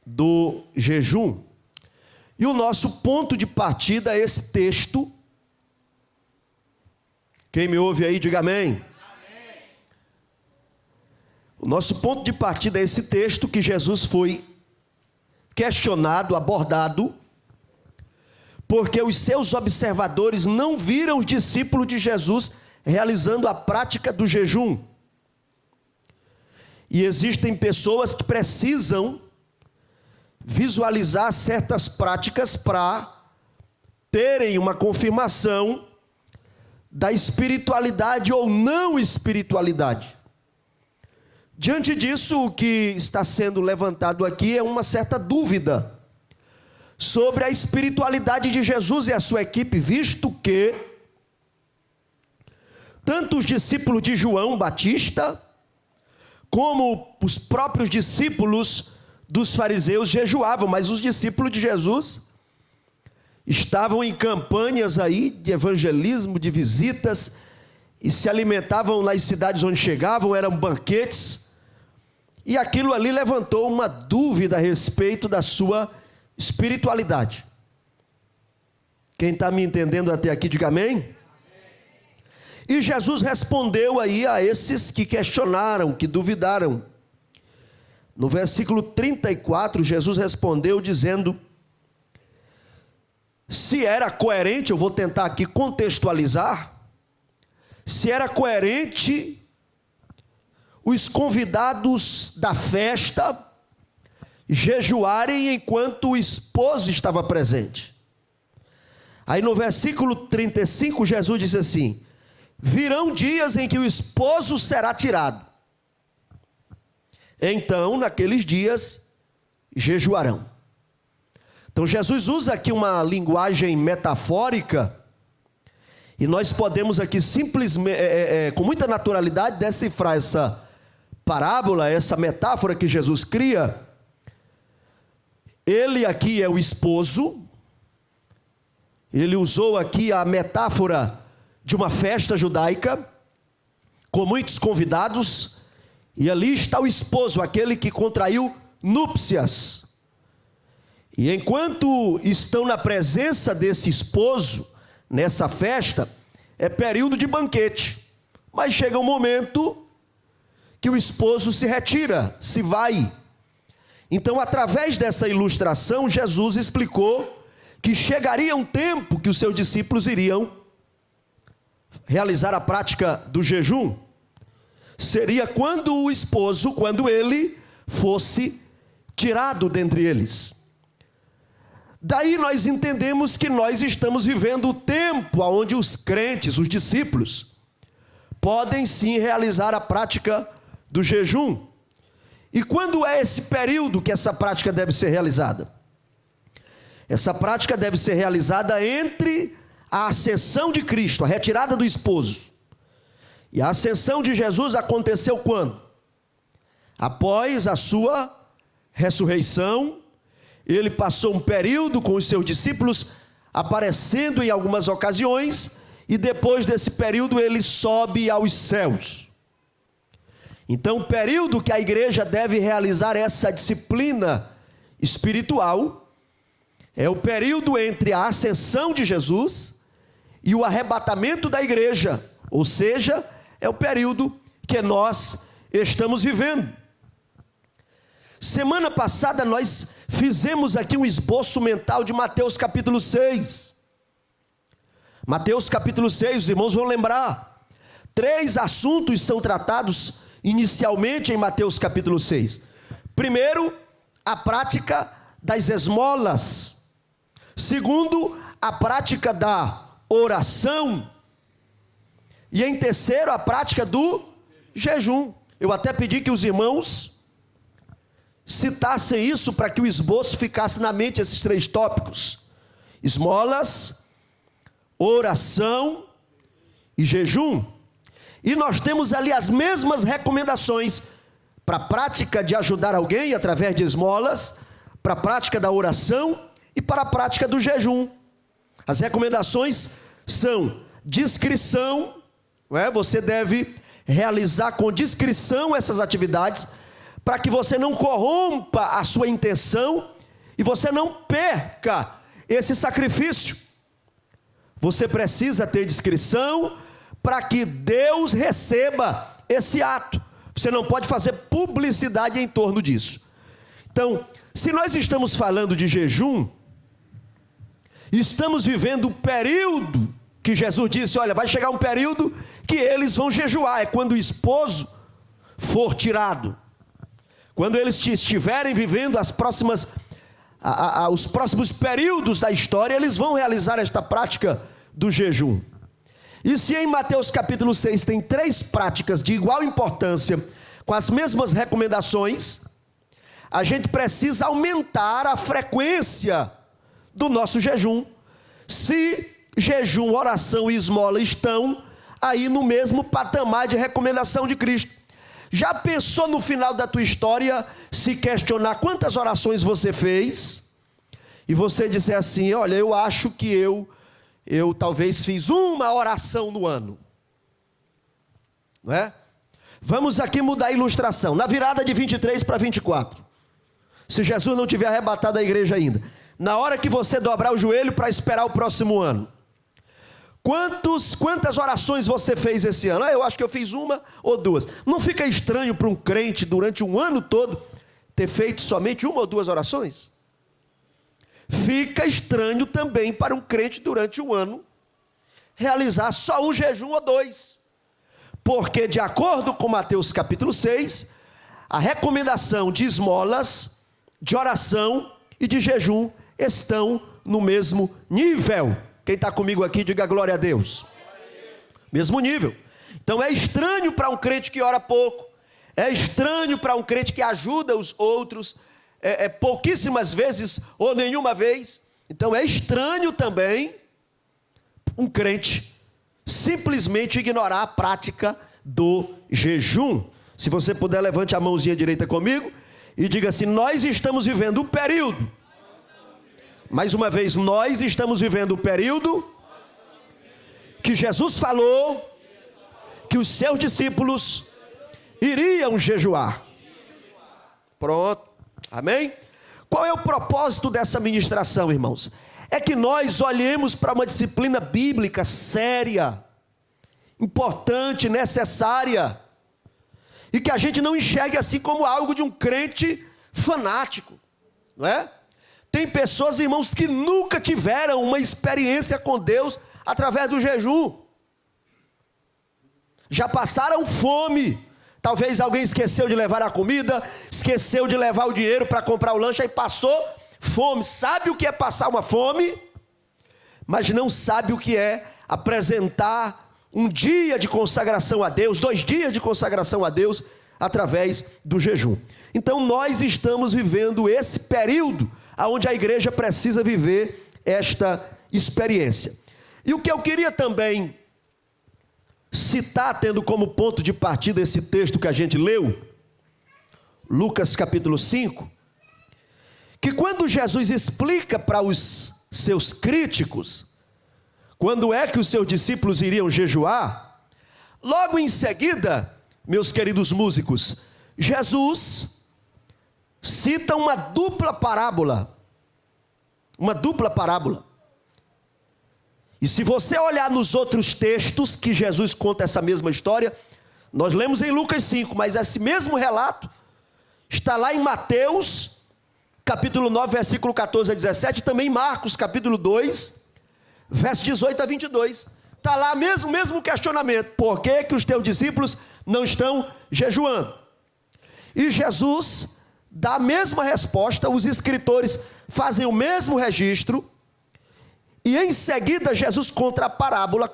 do jejum. E o nosso ponto de partida é esse texto. Quem me ouve aí, diga amém. O nosso ponto de partida é esse texto que Jesus foi questionado, abordado, porque os seus observadores não viram os discípulos de Jesus realizando a prática do jejum. E existem pessoas que precisam visualizar certas práticas para terem uma confirmação da espiritualidade ou não espiritualidade. Diante disso, o que está sendo levantado aqui é uma certa dúvida sobre a espiritualidade de Jesus e a sua equipe, visto que tanto os discípulos de João Batista, como os próprios discípulos dos fariseus jejuavam, mas os discípulos de Jesus estavam em campanhas aí de evangelismo, de visitas, e se alimentavam nas cidades onde chegavam, eram banquetes, e aquilo ali levantou uma dúvida a respeito da sua espiritualidade. Quem está me entendendo até aqui, diga amém. E Jesus respondeu aí a esses que questionaram, que duvidaram. No versículo 34, Jesus respondeu dizendo, se era coerente, eu vou tentar aqui contextualizar, se era coerente os convidados da festa jejuarem enquanto o esposo estava presente. Aí no versículo 35, Jesus disse assim, virão dias em que o esposo será tirado. Então, naqueles dias, jejuarão. Então, Jesus usa aqui uma linguagem metafórica, e nós podemos aqui simplesmente, com muita naturalidade, decifrar essa parábola, essa metáfora que Jesus cria. Ele aqui é o esposo, ele usou aqui a metáfora de uma festa judaica, com muitos convidados, e ali está o esposo, aquele que contraiu núpcias. E enquanto estão na presença desse esposo, nessa festa, é período de banquete. Mas chega um momento que o esposo se retira, se vai. Então, através dessa ilustração, Jesus explicou que chegaria um tempo que os seus discípulos iriam realizar a prática do jejum. Seria quando o esposo, quando ele fosse tirado dentre eles. Daí nós entendemos que nós estamos vivendo o tempo onde os crentes, os discípulos, podem sim realizar a prática do jejum. E quando é esse período que essa prática deve ser realizada? Essa prática deve ser realizada entre a ascensão de Cristo, a retirada do esposo. E a ascensão de Jesus aconteceu quando? Após a sua ressurreição, ele passou um período com os seus discípulos, aparecendo em algumas ocasiões, e depois desse período ele sobe aos céus. Então, o período que a igreja deve realizar essa disciplina espiritual é o período entre a ascensão de Jesus e o arrebatamento da igreja, ou seja, é o período que nós estamos vivendo. Semana passada nós fizemos aqui um esboço mental de Mateus capítulo 6. Mateus capítulo 6, os irmãos vão lembrar. 3 assuntos são tratados inicialmente em Mateus capítulo 6. Primeiro, a prática das esmolas. Segundo, a prática da oração. E em terceiro, a prática do jejum. Eu até pedi que os irmãos citassem isso para que o esboço ficasse na mente, esses 3 tópicos: esmolas, oração e jejum. E nós temos ali as mesmas recomendações para a prática de ajudar alguém através de esmolas, para a prática da oração e para a prática do jejum. As recomendações são discrição, não é? Você deve realizar com discrição essas atividades, para que você não corrompa a sua intenção e você não perca esse sacrifício. Você precisa ter discrição para que Deus receba esse ato. Você não pode fazer publicidade em torno disso. Então, se nós estamos falando de jejum, estamos vivendo um período que Jesus disse, olha, vai chegar um período que eles vão jejuar, é quando o esposo for tirado. Quando eles estiverem vivendo os próximos períodos da história, eles vão realizar esta prática do jejum. E se em Mateus capítulo 6 tem 3 práticas de igual importância, com as mesmas recomendações, a gente precisa aumentar a frequência do nosso jejum. Se jejum, oração e esmola estão aí no mesmo patamar de recomendação de Cristo. Já pensou no final da tua história, se questionar quantas orações você fez, e você disser assim, olha, eu acho que eu talvez fiz uma oração no ano, não é? Vamos aqui mudar a ilustração, na virada de 23 para 24, se Jesus não tiver arrebatado a igreja ainda, na hora que você dobrar o joelho para esperar o próximo ano, quantas orações você fez esse ano? Eu acho que eu fiz uma ou 2. Não fica estranho para um crente durante um ano todo ter feito somente uma ou 2 orações? Fica estranho também para um crente durante um ano realizar só um jejum ou 2. Porque de acordo com Mateus capítulo 6, a recomendação de esmolas, de oração e de jejum estão no mesmo nível. Quem está comigo aqui, diga glória a Deus. Mesmo nível. Então é estranho para um crente que ora pouco, é estranho para um crente que ajuda os outros, pouquíssimas vezes ou nenhuma vez. Então é estranho também um crente simplesmente ignorar a prática do jejum. Se você puder, levante a mãozinha direita comigo e diga assim, nós estamos vivendo um período. Mais uma vez, nós estamos vivendo o período que Jesus falou que os seus discípulos iriam jejuar. Pronto, amém? Qual é o propósito dessa ministração, irmãos? É que nós olhemos para uma disciplina bíblica séria, importante, necessária, e que a gente não enxergue assim como algo de um crente fanático, não é? Tem pessoas, irmãos, que nunca tiveram uma experiência com Deus através do jejum. Já passaram fome. Talvez alguém esqueceu de levar a comida, esqueceu de levar o dinheiro para comprar o lanche, aí passou fome. Sabe o que é passar uma fome? Mas não sabe o que é apresentar um dia de consagração a Deus, 2 dias de consagração a Deus através do jejum. Então nós estamos vivendo esse período onde a igreja precisa viver esta experiência. E o que eu queria também citar, tendo como ponto de partida esse texto que a gente leu, Lucas capítulo 5, que quando Jesus explica para os seus críticos, quando é que os seus discípulos iriam jejuar, logo em seguida, meus queridos músicos, Jesus cita uma dupla parábola. Uma dupla parábola. E se você olhar nos outros textos que Jesus conta essa mesma história, nós lemos em Lucas 5, mas esse mesmo relato está lá em Mateus, capítulo 9, versículo 14 a 17, e também em Marcos, capítulo 2, verso 18 a 22. Está lá mesmo questionamento. Por que que os teus discípulos não estão jejuando? E Jesus dá a mesma resposta, os escritores fazem o mesmo registro, e em seguida Jesus conta a parábola,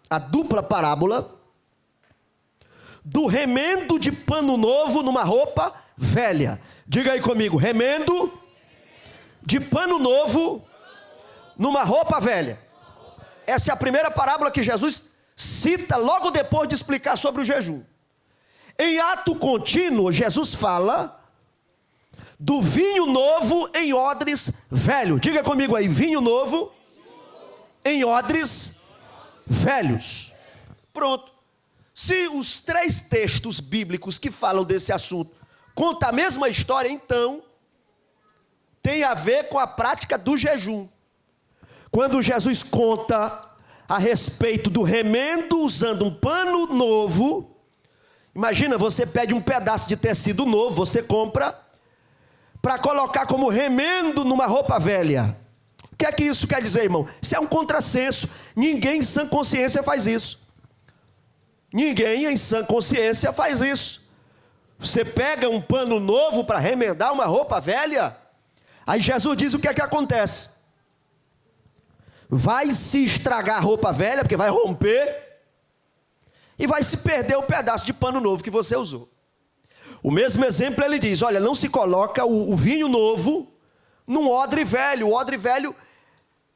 a dupla parábola, do remendo de pano novo numa roupa velha. Diga aí comigo, remendo de pano novo numa roupa velha. Essa é a primeira parábola que Jesus cita logo depois de explicar sobre o jejum. Em ato contínuo, Jesus fala do vinho novo em odres velho. Diga comigo aí, vinho novo em odres velhos. Pronto. Se os 3 textos bíblicos que falam desse assunto contam a mesma história, então tem a ver com a prática do jejum. Quando Jesus conta a respeito do remendo usando um pano novo, imagina, você pede um pedaço de tecido novo, você compra, para colocar como remendo numa roupa velha. O que é que isso quer dizer, irmão? Isso é um contrassenso. Ninguém em sã consciência faz isso. Ninguém em sã consciência faz isso. Você pega um pano novo para remendar uma roupa velha. Aí Jesus diz o que é que acontece. Vai se estragar a roupa velha, porque vai romper, e vai se perder o pedaço de pano novo que você usou. O mesmo exemplo ele diz, olha, não se coloca o vinho novo num odre velho.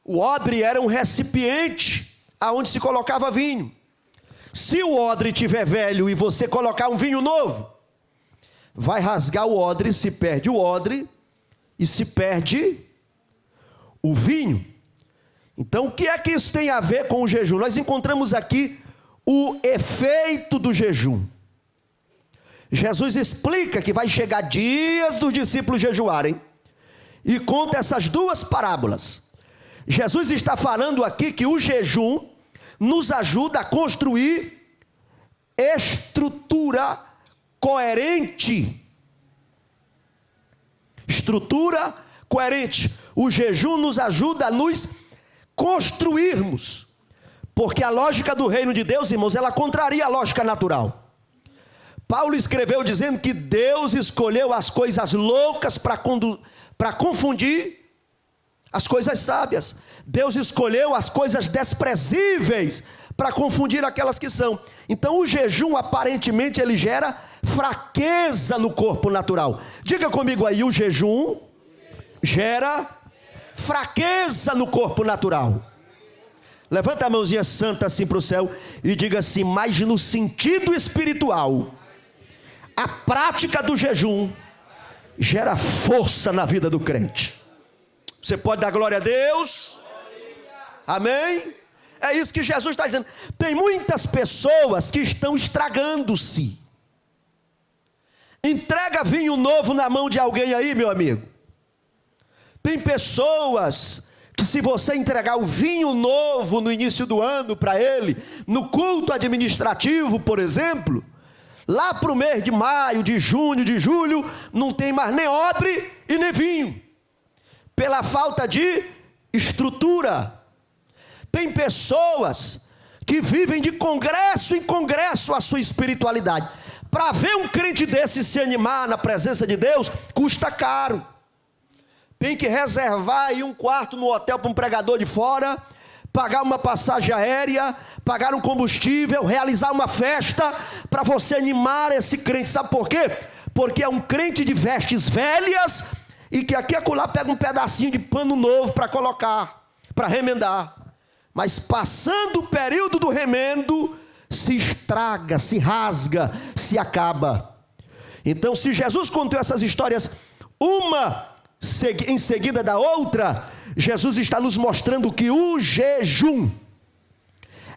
O odre era um recipiente aonde se colocava vinho. Se o odre estiver velho e você colocar um vinho novo, vai rasgar o odre, se perde o odre e se perde o vinho. Então, o que é que isso tem a ver com o jejum? Nós encontramos aqui o efeito do jejum. Jesus explica que vai chegar dias dos discípulos jejuarem e conta essas 2 parábolas. Jesus está falando aqui que o jejum nos ajuda a construir estrutura coerente. Estrutura coerente. O jejum nos ajuda a nos construirmos, porque a lógica do reino de Deus, irmãos, ela contraria a lógica natural. Paulo escreveu dizendo que Deus escolheu as coisas loucas para confundir as coisas sábias. Deus escolheu as coisas desprezíveis para confundir aquelas que são. Então o jejum aparentemente ele gera fraqueza no corpo natural. Diga comigo aí, o jejum gera fraqueza no corpo natural. Levanta a mãozinha santa assim para o céu e diga assim, mas no sentido espiritual, a prática do jejum gera força na vida do crente. Você pode dar glória a Deus? Amém? É isso que Jesus está dizendo. Tem muitas pessoas que estão estragando-se. Entrega vinho novo na mão de alguém aí, meu amigo. Tem pessoas que se você entregar o vinho novo no início do ano para ele, no culto administrativo, por exemplo, lá para o mês de maio, de junho, de julho, não tem mais nem odre e nem vinho, pela falta de estrutura. Tem pessoas que vivem de congresso em congresso a sua espiritualidade. Para ver um crente desse se animar na presença de Deus, custa caro. Tem que reservar aí um quarto no hotel para um pregador de fora, pagar uma passagem aérea, pagar um combustível, realizar uma festa para você animar esse crente. Sabe por quê? Porque é um crente de vestes velhas e que aqui e acolá pega um pedacinho de pano novo para colocar, para remendar. Mas passando o período do remendo, se estraga, se rasga, se acaba. Então, se Jesus contou essas histórias, uma em seguida da outra, Jesus está nos mostrando que o jejum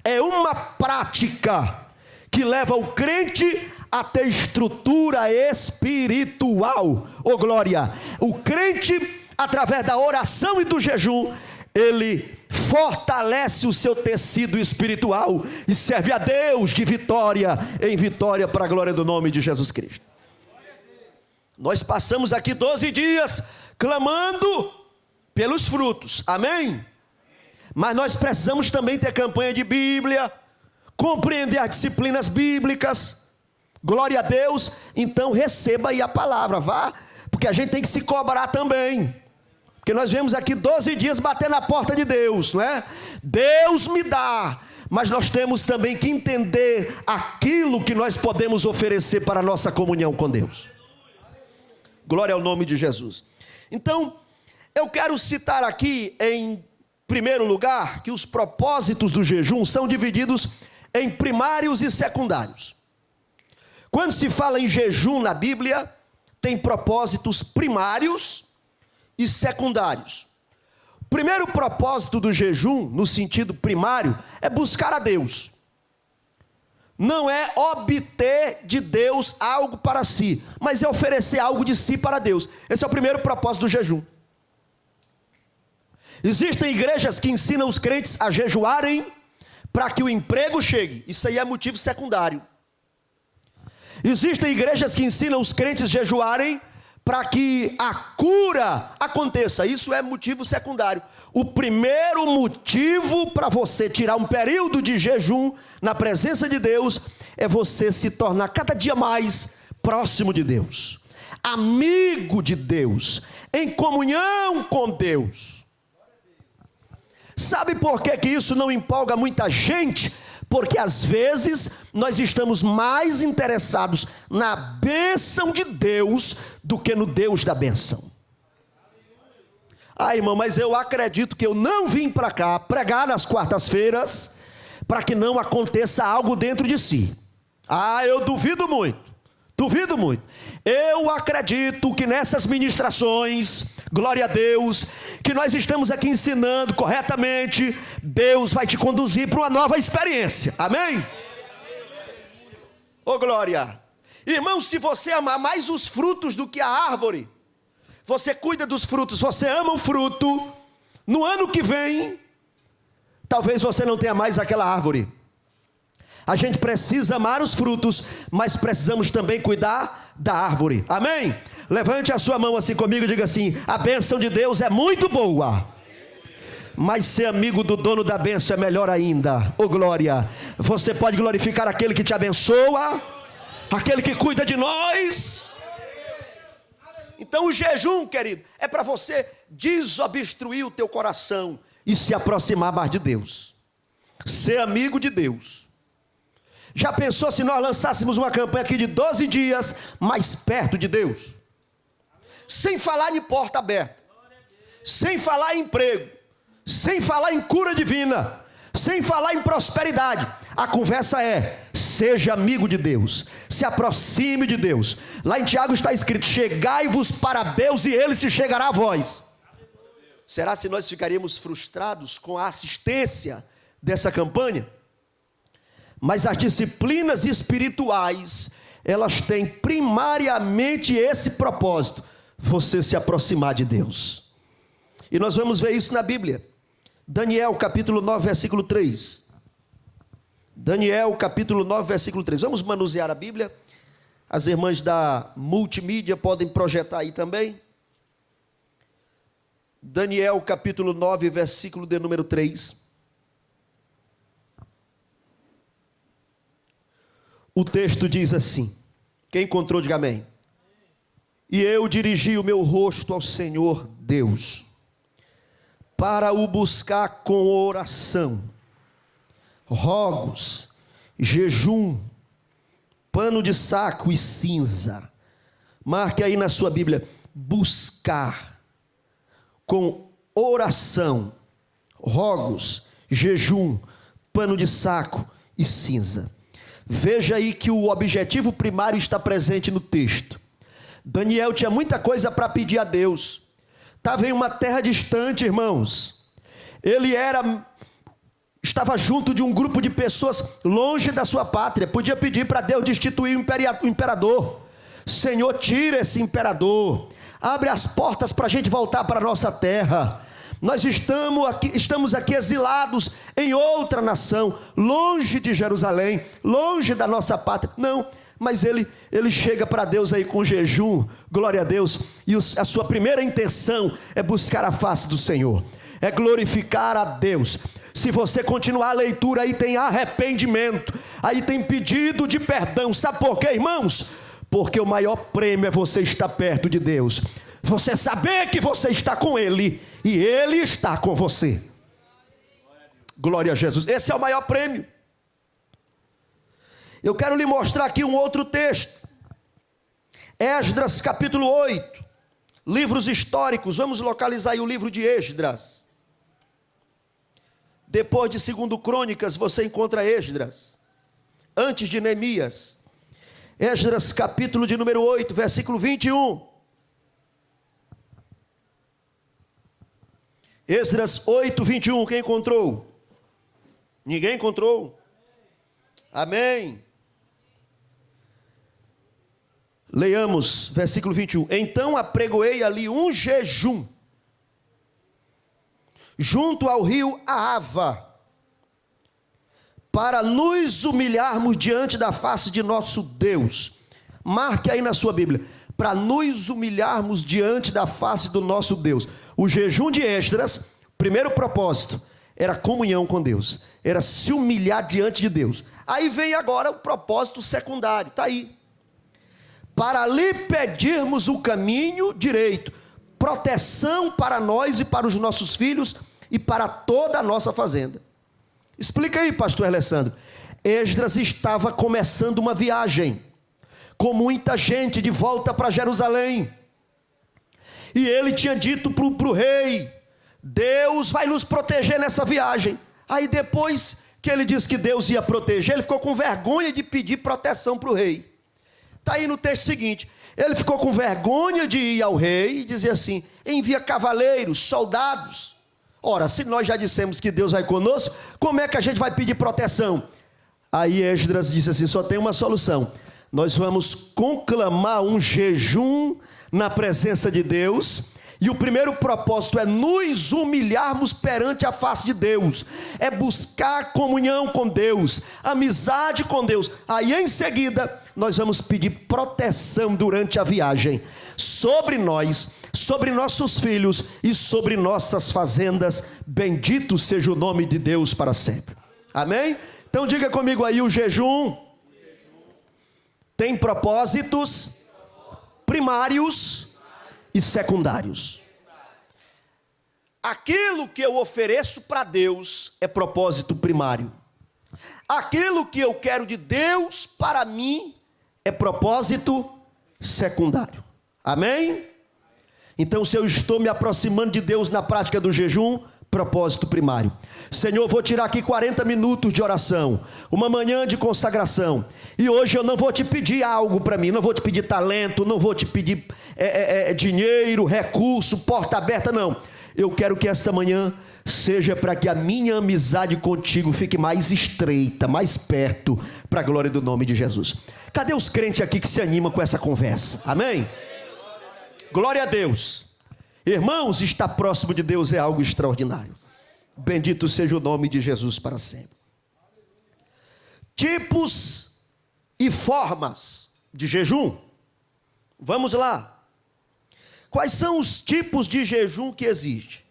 é uma prática que leva o crente a ter estrutura espiritual. Oh glória! O crente, através da oração e do jejum, ele fortalece o seu tecido espiritual e serve a Deus de vitória em vitória para a glória do nome de Jesus Cristo. Nós passamos aqui 12 dias clamando pelos frutos, amém? Mas nós precisamos também ter campanha de Bíblia, compreender as disciplinas bíblicas, glória a Deus. Então receba aí a palavra, vá, porque a gente tem que se cobrar também, porque nós vemos aqui 12 dias bater na porta de Deus, não é? Deus me dá, mas nós temos também que entender aquilo que nós podemos oferecer para a nossa comunhão com Deus. Glória ao nome de Jesus. Então, eu quero citar aqui, em primeiro lugar, que os propósitos do jejum são divididos em primários e secundários. Quando se fala em jejum na Bíblia, tem propósitos primários e secundários. O primeiro propósito do jejum, no sentido primário, é buscar a Deus. não é obter de Deus algo para si, mas é oferecer algo de si para Deus. Esse é o primeiro propósito do jejum. Existem igrejas que ensinam os crentes a jejuarem para que o emprego chegue. Isso aí é motivo secundário. Existem igrejas que ensinam os crentes a jejuarem para que a cura aconteça. Isso é motivo secundário. O primeiro motivo para você tirar um período de jejum na presença de Deus é você se tornar cada dia mais próximo de Deus, amigo de Deus, em comunhão com Deus. Sabe por que isso não empolga muita gente? Porque às vezes nós estamos mais interessados na bênção de Deus do que no Deus da bênção. Ah, irmão, mas eu acredito que eu não vim para cá pregar nas quartas-feiras para que não aconteça algo dentro de si. Ah, eu duvido muito. Duvido muito. Eu acredito que nessas ministrações, glória a Deus, que nós estamos aqui ensinando corretamente, Deus vai te conduzir para uma nova experiência. Amém? Ô glória. Irmão, se você amar mais os frutos do que a árvore, você cuida dos frutos, você ama o fruto, no ano que vem, talvez você não tenha mais aquela árvore. A gente precisa amar os frutos, mas precisamos também cuidar da árvore. Amém? Levante a sua mão assim comigo e diga assim: a bênção de Deus é muito boa, mas ser amigo do dono da bênção é melhor ainda. Ô glória. Você pode glorificar aquele que te abençoa, aquele que cuida de nós. Então o jejum, querido, é para você desobstruir o teu coração e se aproximar mais de Deus, ser amigo de Deus. Já pensou se nós lançássemos uma campanha aqui de 12 dias mais perto de Deus? Sem falar em porta aberta, sem falar em emprego, sem falar em cura divina, sem falar em prosperidade. A conversa é: seja amigo de Deus, se aproxime de Deus. Lá em Tiago está escrito: chegai-vos para Deus e Ele se chegará a vós. Será se nós ficaríamos frustrados com a assistência dessa campanha? Mas as disciplinas espirituais, elas têm primariamente esse propósito: você se aproximar de Deus. E nós vamos ver isso na Bíblia. Daniel capítulo 9, versículo 3. Daniel capítulo 9, versículo 3. Vamos manusear a Bíblia. As irmãs da multimídia podem projetar aí também. Daniel capítulo 9, versículo de número 3. O texto diz assim: quem encontrou, diga amém. E eu dirigi o meu rosto ao Senhor Deus, para o buscar com oração, rogos, jejum, pano de saco e cinza. Marque aí na sua Bíblia: buscar com oração, rogos, jejum, pano de saco e cinza. Veja aí que o objetivo primário está presente no texto. Daniel tinha muita coisa para pedir a Deus. Estava em uma terra distante, irmãos. Ele estava junto de um grupo de pessoas longe da sua pátria. Podia pedir para Deus destituir o imperador. Senhor, tira esse imperador. Abre as portas para a gente voltar para a nossa terra. Nós estamos aqui exilados em outra nação, longe de Jerusalém, longe da nossa pátria. Não, mas ele chega para Deus aí com jejum, glória a Deus, e a sua primeira intenção é buscar a face do Senhor, é glorificar a Deus. Se você continuar a leitura, aí tem arrependimento, aí tem pedido de perdão. Sabe por quê, irmãos? Porque o maior prêmio é você estar perto de Deus, você saber que você está com Ele e Ele está com você. Glória a Jesus. Esse é o maior prêmio. Eu quero lhe mostrar aqui um outro texto. Esdras capítulo 8. Livros históricos. Vamos localizar aí o livro de Esdras. Depois de 2 Crônicas você encontra Esdras. Antes de Neemias. Esdras capítulo de número 8, versículo 21. Esdras 8, 21, quem encontrou? Ninguém encontrou? Amém. Leiamos, versículo 21. Então apregoei ali um jejum, junto ao rio Ahava, para nos humilharmos diante da face de nosso Deus. Marque aí na sua Bíblia, para nos humilharmos diante da face do nosso Deus. O jejum de Esdras, primeiro propósito, era comunhão com Deus, era se humilhar diante de Deus. Aí vem agora o propósito secundário, está aí. Para lhe pedirmos o caminho direito, proteção para nós e para os nossos filhos e para toda a nossa fazenda. Explica aí, pastor Alessandro. Esdras estava começando uma viagem, com muita gente de volta para Jerusalém. E ele tinha dito para o rei: Deus vai nos proteger nessa viagem. Aí depois que ele disse que Deus ia proteger, ele ficou com vergonha de pedir proteção para o rei. Está aí no texto seguinte. Ele ficou com vergonha de ir ao rei e dizer assim: envia cavaleiros, soldados. Ora, se nós já dissemos que Deus vai conosco, como é que a gente vai pedir proteção? Aí Esdras disse assim: só tem uma solução. Nós vamos conclamar um jejum na presença de Deus. E o primeiro propósito é nos humilharmos perante a face de Deus. É buscar comunhão com Deus, amizade com Deus. Aí em seguida, nós vamos pedir proteção durante a viagem, sobre nós, sobre nossos filhos e sobre nossas fazendas. Bendito seja o nome de Deus para sempre. Amém? Então diga comigo aí, o jejum tem propósitos primários e secundários. Aquilo que eu ofereço para Deus é propósito primário. Aquilo que eu quero de Deus para mim é propósito secundário. Amém? Então, se eu estou me aproximando de Deus na prática do jejum, propósito primário. Senhor, vou tirar aqui 40 minutos de oração, uma manhã de consagração, e hoje eu não vou te pedir algo para mim, não vou te pedir talento, não vou te pedir dinheiro, recurso, porta aberta, não. Eu quero que esta manhã seja para que a minha amizade contigo fique mais estreita, mais perto, para a glória do nome de Jesus. Cadê os crentes aqui que se animam com essa conversa? Amém? Glória a Deus. Irmãos, estar próximo de Deus é algo extraordinário. Bendito seja o nome de Jesus para sempre. Tipos e formas de jejum. Vamos lá. Quais são os tipos de jejum que existem?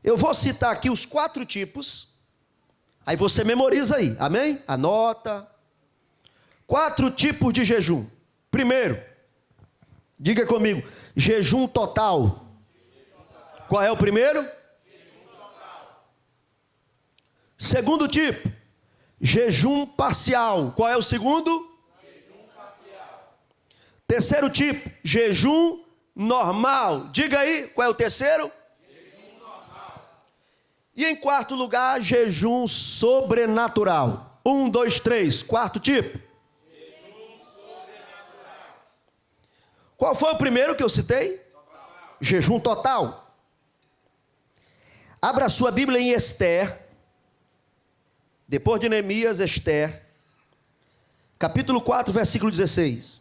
Eu vou citar aqui os 4 tipos. Aí você memoriza aí, amém? Anota. 4 tipos de jejum. Primeiro, diga comigo, jejum total. Qual é o primeiro? Segundo tipo, jejum parcial. Qual é o segundo? Terceiro tipo, jejum normal. Diga aí, qual é o terceiro? Jejum normal. E em quarto lugar, jejum sobrenatural. 1, 2, 3, quarto tipo. Jejum sobrenatural. Qual foi o primeiro que eu citei? Total. Jejum total. Abra a sua Bíblia em Esther. Depois de Neemias, Esther. Capítulo 4, versículo 16.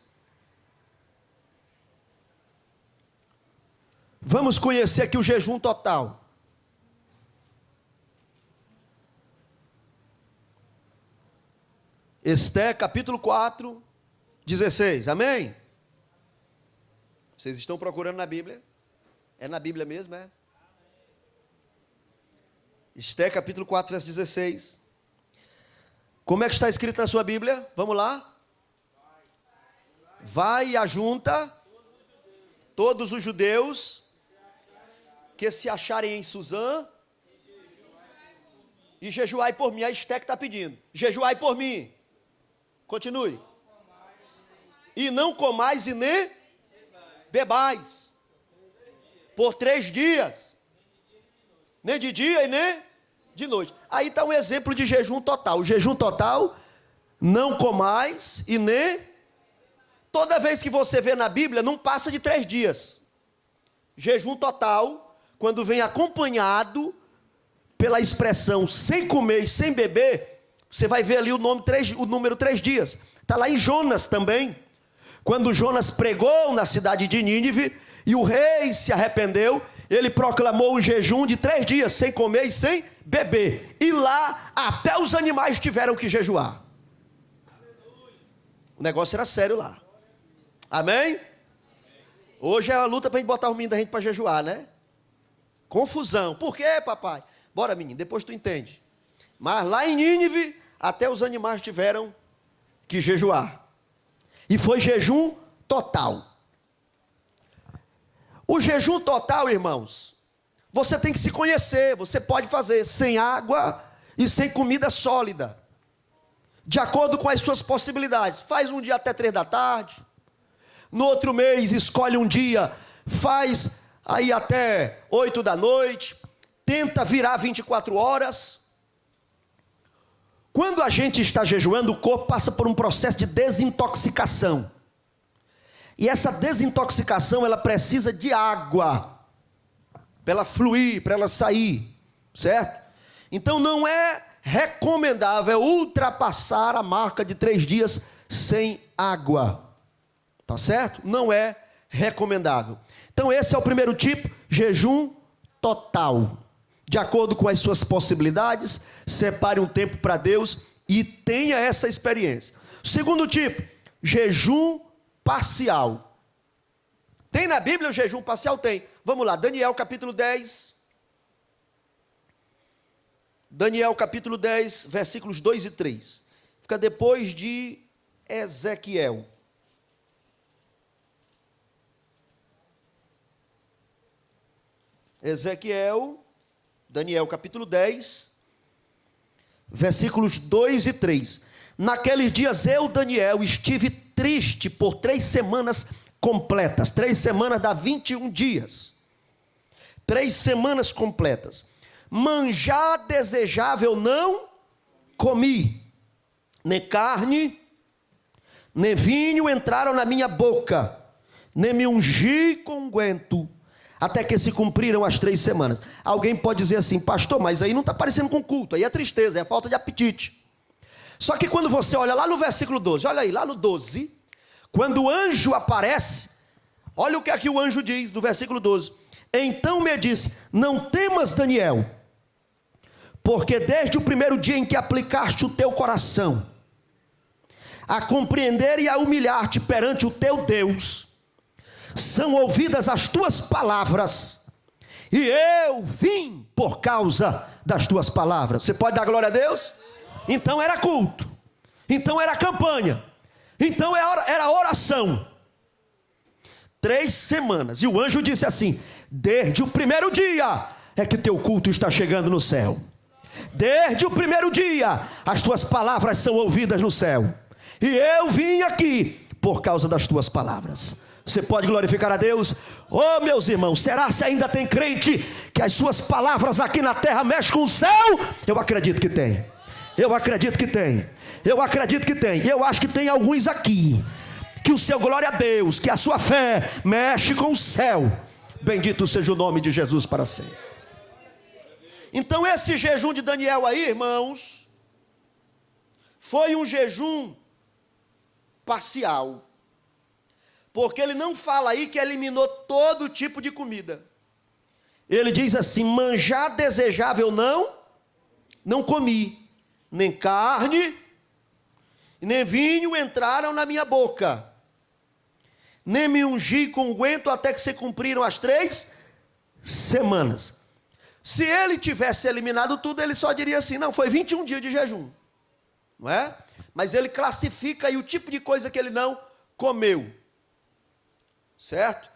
Vamos conhecer aqui o jejum total. Esther, capítulo 4, 16. Amém? Vocês estão procurando na Bíblia? É na Bíblia mesmo, é? Esther, capítulo 4, verso 16. Como é que está escrito na sua Bíblia? Vamos lá. Vai e ajunta todos os judeus que se acharem em Suzã e jejuai por mim. A Esther que está pedindo. Jejuai por mim. Continue. E não comais e nem bebais. Por 3 dias. Nem de dia e nem de noite. Aí está um exemplo de jejum total. O jejum total, não comais e nem... Toda vez que você vê na Bíblia, não passa de 3 dias. Jejum total, quando vem acompanhado pela expressão sem comer e sem beber, você vai ver ali o número 3 dias. Está lá em Jonas também. quando Jonas pregou na cidade de Nínive, e o rei se arrependeu, ele proclamou um jejum de 3 dias, sem comer e sem beber. E lá, até os animais tiveram que jejuar. O negócio era sério lá. Amém? Hoje é a luta para a gente botar o menino da gente para jejuar, né? Confusão. Por quê, papai? Bora, menino, depois tu entende. Mas lá em Nínive, até os animais tiveram que jejuar. E foi jejum total. O jejum total, irmãos, você tem que se conhecer. Você pode fazer sem água e sem comida sólida, de acordo com as suas possibilidades. Faz um dia até 3 da tarde. No outro mês, escolhe um dia, faz aí até 8 da noite. Tenta virar 24 horas. Quando a gente está jejuando, o corpo passa por um processo de desintoxicação. E essa desintoxicação, ela precisa de água, para ela fluir, para ela sair, certo? Então não é recomendável ultrapassar a marca de 3 dias sem água, tá certo? Não é recomendável. Então esse é o primeiro tipo, jejum total. De acordo com as suas possibilidades, separe um tempo para Deus e tenha essa experiência. Segundo tipo, jejum parcial. Tem na Bíblia o jejum parcial? Tem. Vamos lá, Daniel capítulo 10. Daniel capítulo 10, versículos 2 e 3. Fica depois de Ezequiel. Ezequiel, Daniel capítulo 10, versículos 2 e 3. Naqueles dias eu, Daniel, estive triste por 3 semanas completas. 3 semanas dá 21 dias. 3 semanas completas. Manjar desejável não comi, nem carne, nem vinho entraram na minha boca, nem me ungi com unguento, até que se cumpriram as 3 semanas. Alguém pode dizer assim, pastor, mas aí não está parecendo com culto, aí é tristeza, é falta de apetite. Só que quando você olha lá no versículo 12, olha aí, lá no 12, quando o anjo aparece, olha o que aqui o anjo diz, no versículo 12. Então me disse, não temas, Daniel, porque desde o primeiro dia em que aplicaste o teu coração a compreender e a humilhar-te perante o teu Deus, são ouvidas as tuas palavras, e eu vim por causa das tuas palavras. Você pode dar glória a Deus? Então era culto, então era campanha, então era oração. 3 semanas, e o anjo disse assim, desde o primeiro dia é que teu culto está chegando no céu. Desde o primeiro dia, as tuas palavras são ouvidas no céu, e eu vim aqui por causa das tuas palavras. Você pode glorificar a Deus? Oh, meus irmãos, será se ainda tem crente que as suas palavras aqui na terra mexem com o céu? Eu acredito que tem. Eu acredito que tem. Eu acredito que tem. Eu acho que tem alguns aqui que o seu glória a Deus, que a sua fé mexe com o céu. Bendito seja o nome de Jesus para sempre. Então esse jejum de Daniel aí, irmãos, foi um jejum parcial. Porque ele não fala aí que eliminou todo tipo de comida. Ele diz assim, manjar desejável não comi, nem carne, nem vinho entraram na minha boca, nem me ungi com unguento até que se cumpriram as 3 semanas. Se ele tivesse eliminado tudo, ele só diria assim, não, foi 21 dias de jejum, não é? Mas ele classifica aí o tipo de coisa que ele não comeu, certo?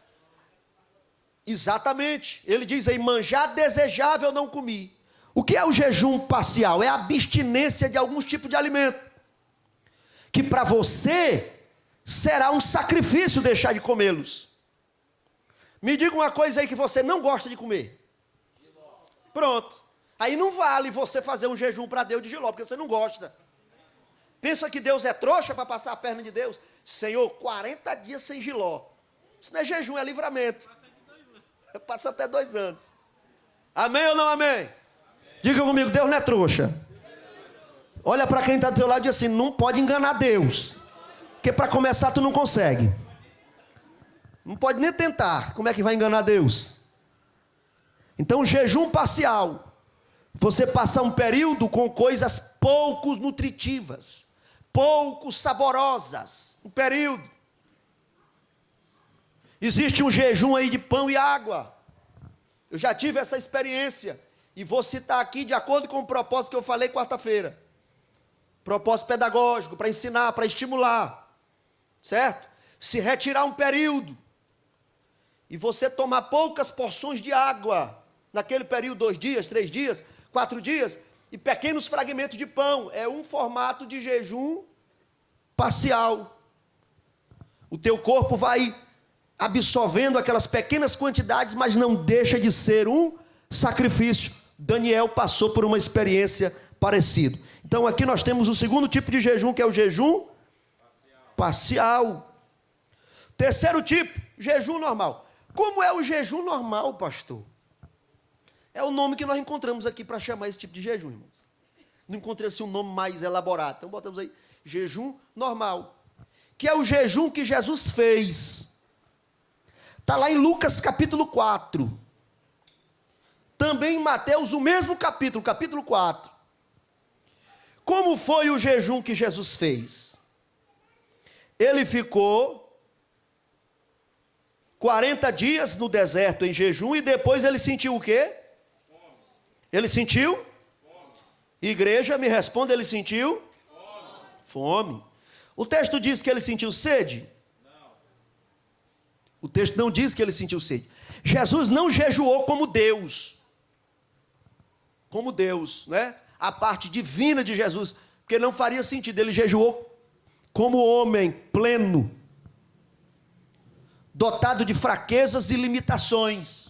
Exatamente, ele diz aí, manjar desejável não comi. O que é o jejum parcial? É a abstinência de alguns tipos de alimento, que para você será um sacrifício deixar de comê-los. Me diga uma coisa aí que você não gosta de comer. Pronto, aí não vale você fazer um jejum para Deus de jiló, porque você não gosta. Pensa que Deus é trouxa para passar a perna de Deus? Senhor, 40 dias sem jiló. Isso não é jejum, é livramento. Passa até 2 anos. Amém ou não amém? Diga comigo, Deus não é trouxa. Olha para quem está do teu lado e diz assim, não pode enganar Deus. Porque para começar tu não consegue. Não pode nem tentar. Como é que vai enganar Deus? Então, jejum parcial. Você passar um período com coisas pouco nutritivas, pouco saborosas. Um período. Existe um jejum aí de pão e água. Eu já tive essa experiência. E vou citar aqui de acordo com o propósito que eu falei quarta-feira. Propósito pedagógico, para ensinar, para estimular. Certo? Se retirar um período. E você tomar poucas porções de água. Naquele período, 2 dias, 3 dias, 4 dias. E pequenos fragmentos de pão. É um formato de jejum parcial. O teu corpo vai absorvendo aquelas pequenas quantidades, mas não deixa de ser um sacrifício. Daniel passou por uma experiência parecida. Então aqui nós temos o segundo tipo de jejum, que é o jejum parcial. Terceiro tipo, jejum normal. Como é o jejum normal, pastor? É o nome que nós encontramos aqui para chamar esse tipo de jejum, irmãos. Não encontrei assim um nome mais elaborado. Então botamos aí, jejum normal. Que é o jejum que Jesus fez. Está lá em Lucas capítulo 4. Também em Mateus, o mesmo capítulo, capítulo 4. Como foi o jejum que Jesus fez? Ele ficou 40 dias no deserto em jejum e depois ele sentiu o quê? Fome. Ele sentiu? Fome. Igreja, me responda, ele sentiu? Fome. O texto diz que ele sentiu sede? O texto não diz que ele sentiu sede. Jesus não jejuou como Deus. Como Deus, né? A parte divina de Jesus. Porque não faria sentido. Ele jejuou como homem pleno. Dotado de fraquezas e limitações.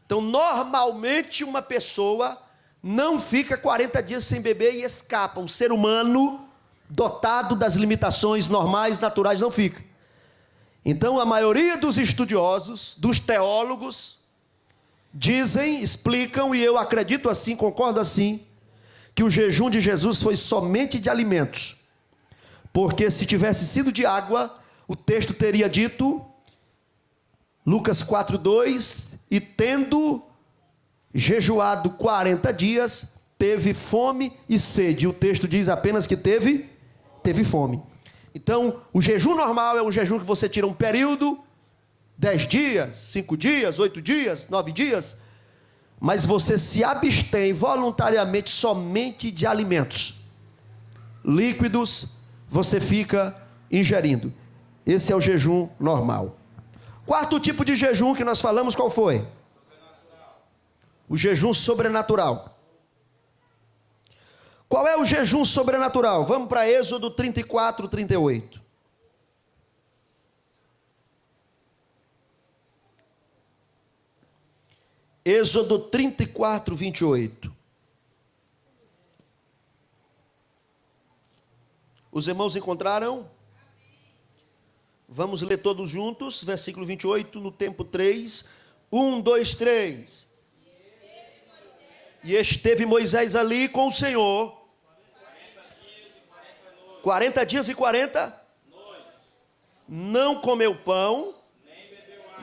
Então, normalmente, uma pessoa não fica 40 dias sem beber e escapa. Um ser humano dotado das limitações normais, naturais, não fica. Então, a maioria dos estudiosos, dos teólogos, dizem, explicam, e eu acredito assim, concordo assim, que o jejum de Jesus foi somente de alimentos. Porque se tivesse sido de água, o texto teria dito, Lucas 4:2, e tendo jejuado 40 dias, teve fome e sede. O texto diz apenas que teve fome. Então, o jejum normal é um jejum que você tira um período, 10 dias, 5 dias, 8 dias, 9 dias, mas você se abstém voluntariamente somente de alimentos. Líquidos, você fica ingerindo. Esse é o jejum normal. Quarto tipo de jejum que nós falamos, qual foi? O jejum sobrenatural. Qual é o jejum sobrenatural? Vamos para Êxodo 34, 38. Êxodo 34, 28. Os irmãos encontraram? Vamos ler todos juntos, versículo 28, no tempo 3. 1, 2, 3. E esteve Moisés ali com o Senhor 40 dias e 40 noites. Não comeu pão,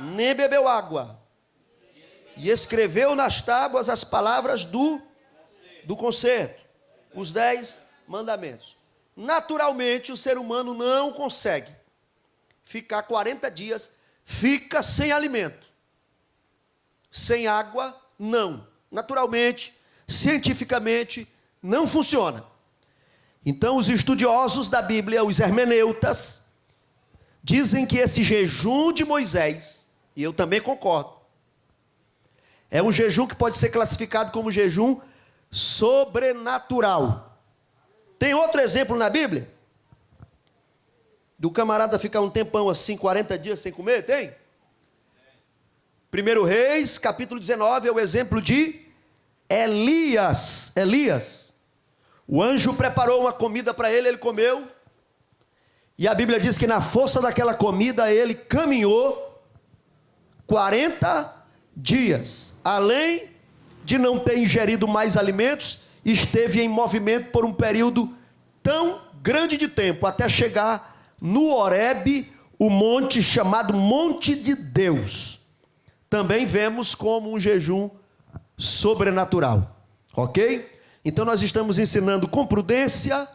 nem bebeu água. E escreveu nas tábuas as palavras do concerto, os 10 mandamentos. Naturalmente, o ser humano não consegue ficar 40 dias, fica sem alimento. Sem água, não. Naturalmente, cientificamente, não funciona. Então, os estudiosos da Bíblia, os hermeneutas, dizem que esse jejum de Moisés, e eu também concordo, é um jejum que pode ser classificado como jejum sobrenatural. Tem outro exemplo na Bíblia? Do camarada ficar um tempão assim, 40 dias sem comer? Tem? 1 Reis, capítulo 19, é o exemplo de Elias. O anjo preparou uma comida para ele, ele comeu. E a Bíblia diz que na força daquela comida ele caminhou 40 dias. Além de não ter ingerido mais alimentos, esteve em movimento por um período tão grande de tempo, até chegar no Horebe, o monte chamado Monte de Deus, também vemos como um jejum sobrenatural, ok? Então nós estamos ensinando com prudência.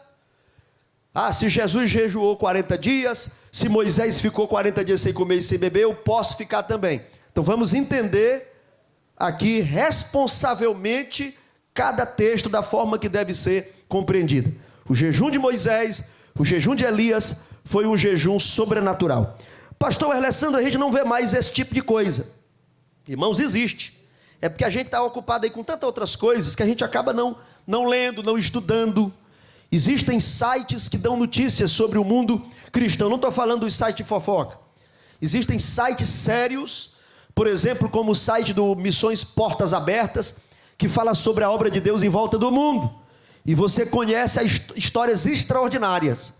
Se Jesus jejuou 40 dias, se Moisés ficou 40 dias sem comer e sem beber, eu posso ficar também. Então vamos entender aqui responsavelmente cada texto da forma que deve ser compreendido. O jejum de Moisés, o jejum de Elias foi um jejum sobrenatural. Pastor Alessandro, a gente não vê mais esse tipo de coisa. Irmãos, existe. É porque a gente está ocupado aí com tantas outras coisas que a gente acaba não lendo, não estudando. Existem sites que dão notícias sobre o mundo cristão. Não estou falando dos sites de fofoca. Existem sites sérios, por exemplo, como o site do Missões Portas Abertas, que fala sobre a obra de Deus em volta do mundo. E você conhece histórias extraordinárias.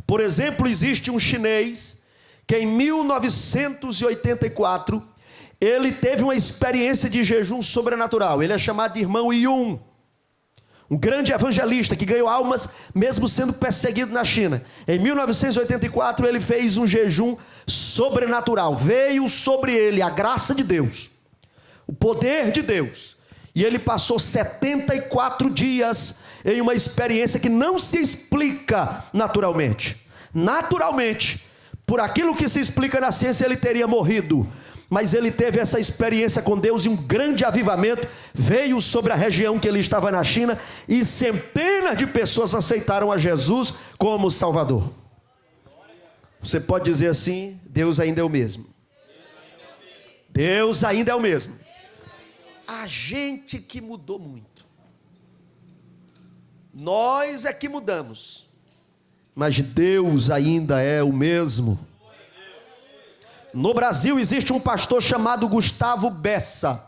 Por exemplo, existe um chinês que em 1984, ele teve uma experiência de jejum sobrenatural. Ele é chamado de irmão Yun, um grande evangelista que ganhou almas mesmo sendo perseguido na China. Em 1984 ele fez um jejum sobrenatural. Veio sobre ele a graça de Deus, o poder de Deus. E ele passou 74 dias em uma experiência que não se explica naturalmente. Naturalmente, por aquilo que se explica na ciência, ele teria morrido. Mas ele teve essa experiência com Deus e um grande avivamento veio sobre a região que ele estava na China, e centenas de pessoas aceitaram a Jesus como Salvador. Você pode dizer assim: Deus ainda é o mesmo. Deus ainda é o mesmo. A gente que mudou muito. Nós é que mudamos. Mas Deus ainda é o mesmo. No Brasil existe um pastor chamado Gustavo Bessa,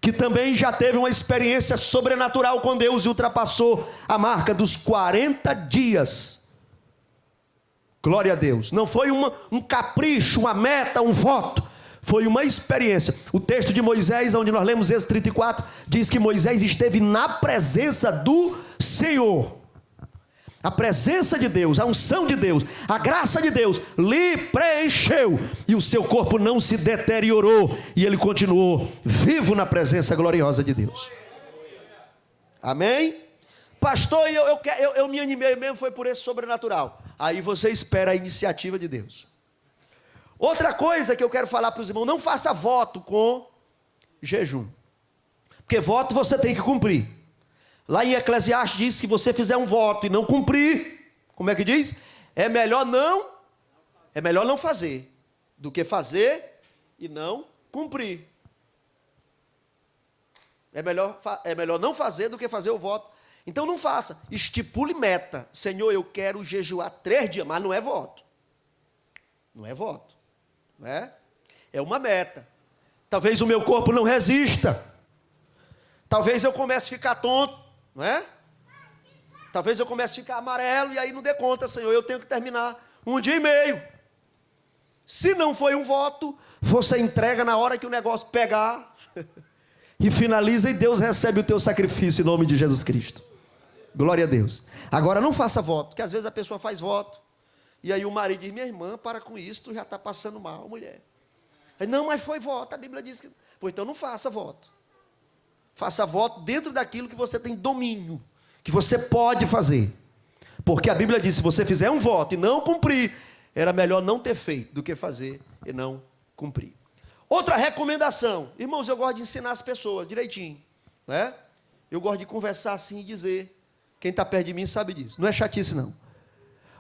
que também já teve uma experiência sobrenatural com Deus e ultrapassou a marca dos 40 dias. Glória a Deus. Não foi um capricho, uma meta, um voto. Foi uma experiência. O texto de Moisés, onde nós lemos Êxodo 34, diz que Moisés esteve na presença do Senhor. A presença de Deus, a unção de Deus, a graça de Deus lhe preencheu, e o seu corpo não se deteriorou, e ele continuou vivo na presença gloriosa de Deus. Amém? Pastor, eu me animei mesmo, foi por esse sobrenatural. Aí você espera a iniciativa de Deus. Outra coisa que eu quero falar para os irmãos: não faça voto com jejum, porque voto você tem que cumprir. Lá em Eclesiastes diz que se você fizer um voto e não cumprir, como é que diz? É melhor não fazer, do que fazer e não cumprir. É melhor não fazer do que fazer o voto. Então não faça, estipule meta. Senhor, eu quero jejuar 3 dias, mas não é voto. Não é voto, não é? É uma meta. Talvez o meu corpo não resista. Talvez eu comece a ficar tonto, não é? Talvez eu comece a ficar amarelo e aí não dê conta, Senhor, eu tenho que terminar 1 dia e meio. Se não foi um voto, você entrega na hora que o negócio pegar e finaliza, e Deus recebe o teu sacrifício em nome de Jesus Cristo. Glória a Deus. Agora não faça voto, porque às vezes a pessoa faz voto e aí o marido diz: minha irmã, para com isso, tu já está passando mal, mulher. Aí, não, mas foi voto, a Bíblia diz que... Pô, então não faça voto. Faça voto dentro daquilo que você tem domínio, que você pode fazer. Porque a Bíblia diz: se você fizer um voto e não cumprir, era melhor não ter feito do que fazer e não cumprir. Outra recomendação, irmãos, eu gosto de ensinar as pessoas direitinho, né? Eu gosto de conversar assim e dizer. Quem está perto de mim sabe disso, não é chatice não.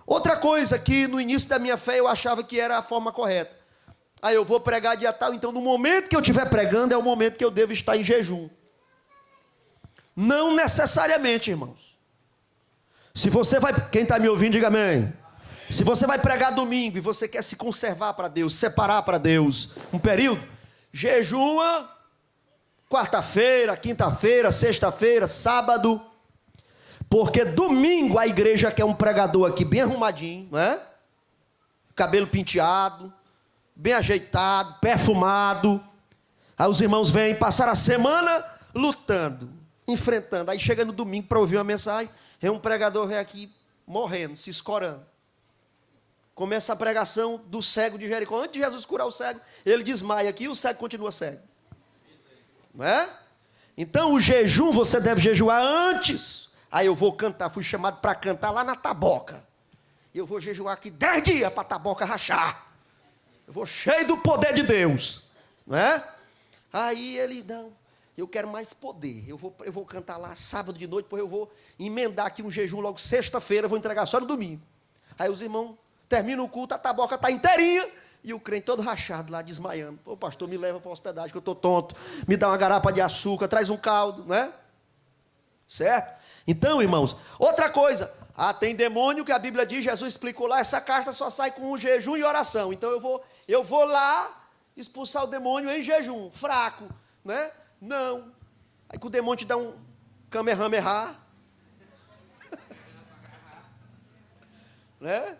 Outra coisa que no início da minha fé eu achava que era a forma correta: aí eu vou pregar dia tal, então no momento que eu estiver pregando é o momento que eu devo estar em jejum. Não necessariamente, irmãos. Se você vai, quem está me ouvindo, diga amém. Se você vai pregar domingo e você quer se conservar para Deus, separar para Deus um período, jejua quarta-feira, quinta-feira, sexta-feira, sábado, porque domingo a igreja quer um pregador aqui bem arrumadinho, não é? Cabelo penteado, bem ajeitado, perfumado. Aí os irmãos vêm passar a semana lutando, enfrentando. Aí chega no domingo para ouvir uma mensagem, um pregador vem aqui morrendo, se escorando. Começa a pregação do cego de Jericó. Antes de Jesus curar o cego, ele desmaia aqui e o cego continua cego. Não é? Então o jejum você deve jejuar antes. Aí eu vou cantar, fui chamado para cantar lá na taboca. Eu vou jejuar aqui 10 dias para a taboca rachar. Eu vou cheio do poder de Deus. Não é? Aí ele, não, eu quero mais poder. Eu vou cantar lá sábado de noite, depois eu vou emendar aqui um jejum logo sexta-feira, vou entregar só no domingo. Aí os irmãos terminam o culto, a taboca está inteirinha, e o crente todo rachado lá, desmaiando. Pô, pastor, me leva para a hospedagem, que eu estou tonto. Me dá uma garapa de açúcar, traz um caldo, não é? Certo? Então, irmãos, outra coisa. Tem demônio que a Bíblia diz, Jesus explicou lá, essa casta só sai com um jejum e oração. Então eu vou lá expulsar o demônio em jejum, fraco, né? Não. Aí que o demônio te dá um kamehameha, né?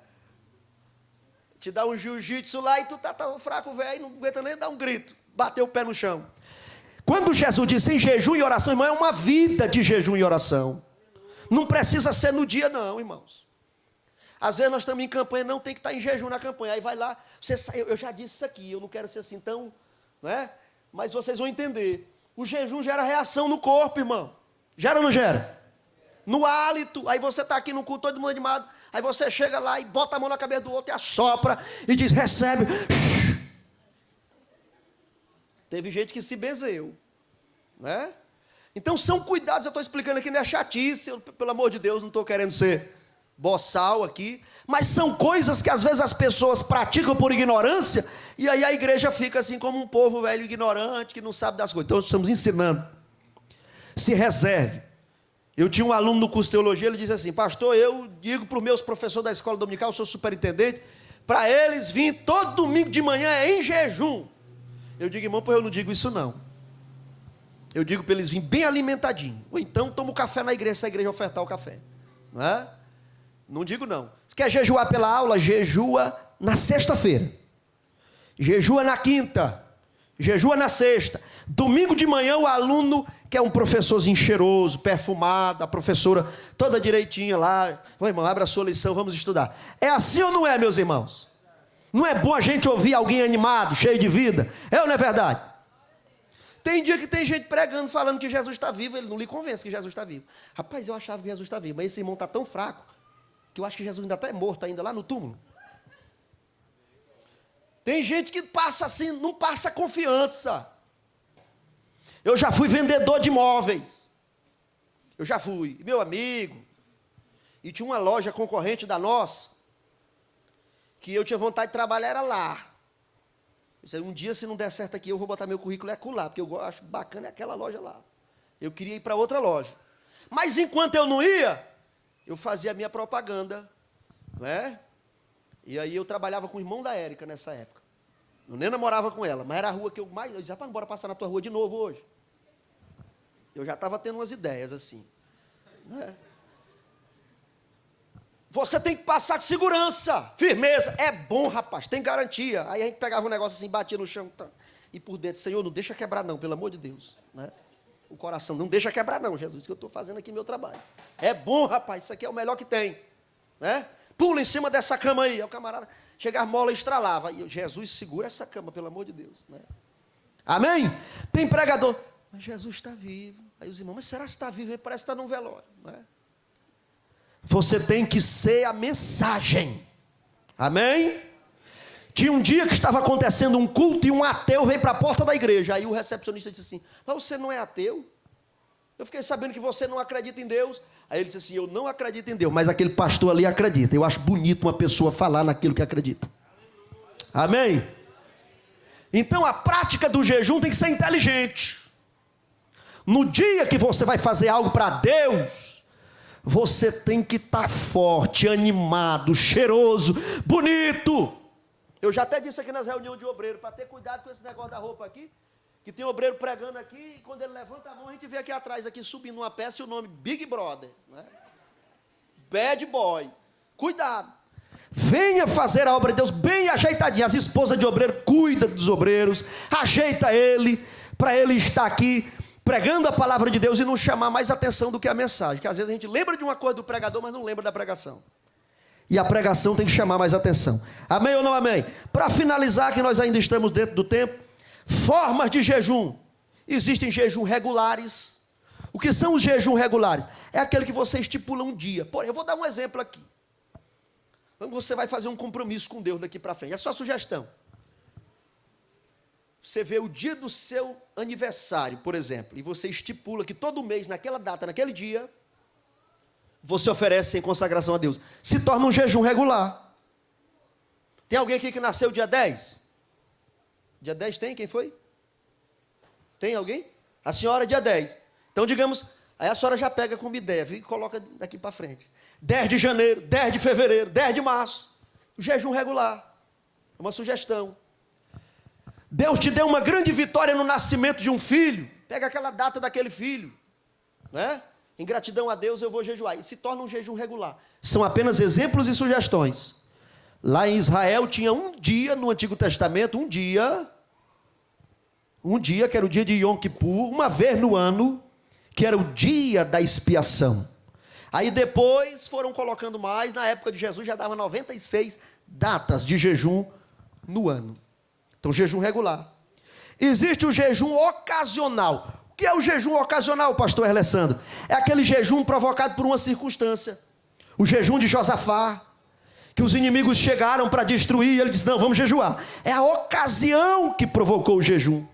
Te dá um jiu-jitsu lá e tu tá fraco, velho, não aguenta nem dar um grito, bater o pé no chão. Quando Jesus disse em jejum e oração, irmão, é uma vida de jejum e oração. Não precisa ser no dia não, irmãos. Às vezes nós estamos em campanha, não tem que estar em jejum na campanha. Aí vai lá, eu já disse isso aqui, eu não quero ser assim tão, né? Mas vocês vão entender. O jejum gera reação no corpo, irmão. Gera ou não gera? No hálito. Aí você está aqui no culto, todo mundo animado. Aí você chega lá e bota a mão na cabeça do outro e assopra e diz, recebe. Teve gente que se benzeu, né? Então são cuidados, eu estou explicando aqui, não é chatice, pelo amor de Deus, não estou querendo ser boçal aqui, mas são coisas que às vezes as pessoas praticam por ignorância, e aí a igreja fica assim como um povo velho ignorante, que não sabe das coisas. Então nós estamos ensinando. Se reserve. Eu tinha um aluno no curso de teologia, ele disse assim, pastor, eu digo para os meus professores da escola dominical, eu sou superintendente, para eles virem todo domingo de manhã em jejum. Eu digo, irmão, pois eu não digo isso não. Eu digo para eles virem bem alimentadinhos. Ou então toma o café na igreja, se a igreja ofertar o café. Não é? Não digo não. Se quer jejuar pela aula, jejua na sexta-feira. Jejua na quinta. Jejua na sexta. Domingo de manhã o aluno, que é um professorzinho cheiroso, perfumado, a professora toda direitinha lá. Ô irmão, abre a sua lição, vamos estudar. É assim ou não é, meus irmãos? Não é bom a gente ouvir alguém animado, cheio de vida? É ou não é verdade? Tem dia que tem gente pregando, falando que Jesus está vivo, ele não lhe convence que Jesus está vivo. Rapaz, eu achava que Jesus está vivo, mas esse irmão está tão fraco, que eu acho que Jesus ainda está morto, ainda lá no túmulo. Tem gente que passa assim, não passa confiança. Eu já fui vendedor de imóveis. Eu já fui, meu amigo. E tinha uma loja concorrente da nossa, que eu tinha vontade de trabalhar, era lá. Eu disse, um dia, se não der certo aqui, eu vou botar meu currículo lá, porque eu acho bacana aquela loja lá. Eu queria ir para outra loja. Mas enquanto eu não ia, eu fazia a minha propaganda, não é? E aí eu trabalhava com o irmão da Érica nessa época. Eu nem namorava com ela, mas era a rua que eu mais... Eu dizia, rapaz, bora passar na tua rua de novo hoje. Eu já estava tendo umas ideias assim, não é? Você tem que passar com segurança, firmeza. É bom, rapaz, tem garantia. Aí a gente pegava um negócio assim, batia no chão. E por dentro, Senhor, não deixa quebrar não, pelo amor de Deus. Né? O coração, não deixa quebrar não, Jesus, que eu estou fazendo aqui meu trabalho. É bom, rapaz, isso aqui é o melhor que tem. Né? Pula em cima dessa cama aí. Aí o camarada, chega a mola e estralava. E eu, Jesus, segura essa cama, pelo amor de Deus. Né? Amém? Tem pregador. Mas Jesus está vivo. Aí os irmãos, mas será que está vivo? Ele parece que está num velório. Né? Você tem que ser a mensagem. Amém? Tinha um dia que estava acontecendo um culto e um ateu veio para a porta da igreja. Aí o recepcionista disse assim, mas você não é ateu? Eu fiquei sabendo que você não acredita em Deus. Aí ele disse assim, eu não acredito em Deus, mas aquele pastor ali acredita. Eu acho bonito uma pessoa falar naquilo que acredita. Amém? Então a prática do jejum tem que ser inteligente. No dia que você vai fazer algo para Deus, você tem que estar forte, animado, cheiroso, bonito. Eu já até disse aqui nas reuniões de obreiro, para ter cuidado com esse negócio da roupa aqui, que tem obreiro pregando aqui, e quando ele levanta a mão, a gente vê aqui atrás, aqui subindo uma peça, e o nome Big Brother, né? Bad Boy. Cuidado. Venha fazer a obra de Deus bem ajeitadinha. As esposas de obreiro cuidam dos obreiros, ajeita ele, para ele estar aqui pregando a palavra de Deus e não chamar mais atenção do que a mensagem, que às vezes a gente lembra de uma coisa do pregador, mas não lembra da pregação. E a pregação tem que chamar mais atenção. Amém ou não amém? Para finalizar, que nós ainda estamos dentro do tempo, formas de jejum. Existem jejum regulares. O que são os jejum regulares? É aquele que você estipula um dia. Porém, eu vou dar um exemplo aqui. Então você vai fazer um compromisso com Deus daqui para frente. É só sugestão. Você vê o dia do seu aniversário, por exemplo, e você estipula que todo mês, naquela data, naquele dia, você oferece em consagração a Deus. Se torna um jejum regular. Tem alguém aqui que nasceu dia 10? Dia 10 tem? Quem foi? Tem alguém? A senhora dia 10. Então, digamos, aí a senhora já pega como ideia, viu? E coloca daqui para frente. 10 de janeiro, 10 de fevereiro, 10 de março. O jejum regular. É uma sugestão. Deus te deu uma grande vitória no nascimento de um filho. Pega aquela data daquele filho, né? Em gratidão a Deus eu vou jejuar. E se torna um jejum regular. São apenas exemplos e sugestões. Lá em Israel tinha um dia no Antigo Testamento, um dia que era o dia de Yom Kippur, uma vez no ano, que era o dia da expiação. Aí depois foram colocando mais, na época de Jesus já dava 96 datas de jejum no ano. Então, jejum regular. Existe o jejum ocasional. O que é o jejum ocasional, pastor Alessandro? É aquele jejum provocado por uma circunstância. O jejum de Josafá, que os inimigos chegaram para destruir, e ele disse, não, vamos jejuar. É a ocasião que provocou o jejum.